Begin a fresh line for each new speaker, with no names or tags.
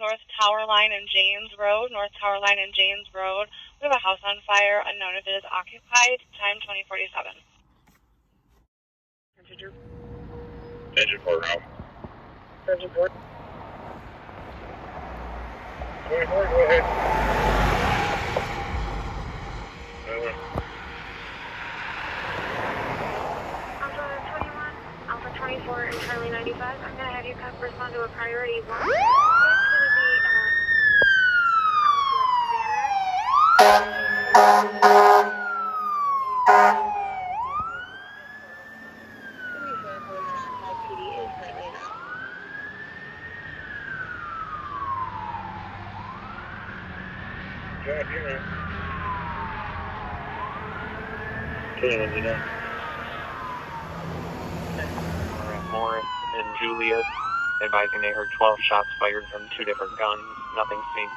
North Tower Line and James Road. North Tower Line and James Road. We have a house on fire. Unknown if it is occupied. Time 2047.
Engine 4 now.
Engine 4.
24, go ahead.
Alpha 21, Alpha 24, and Charlie 95. I'm going to have you respond to a priority 1. It's going to be
John, here. Let me know.
Morris and Julius advising they heard 12 shots fired from 2 different guns. Nothing seen.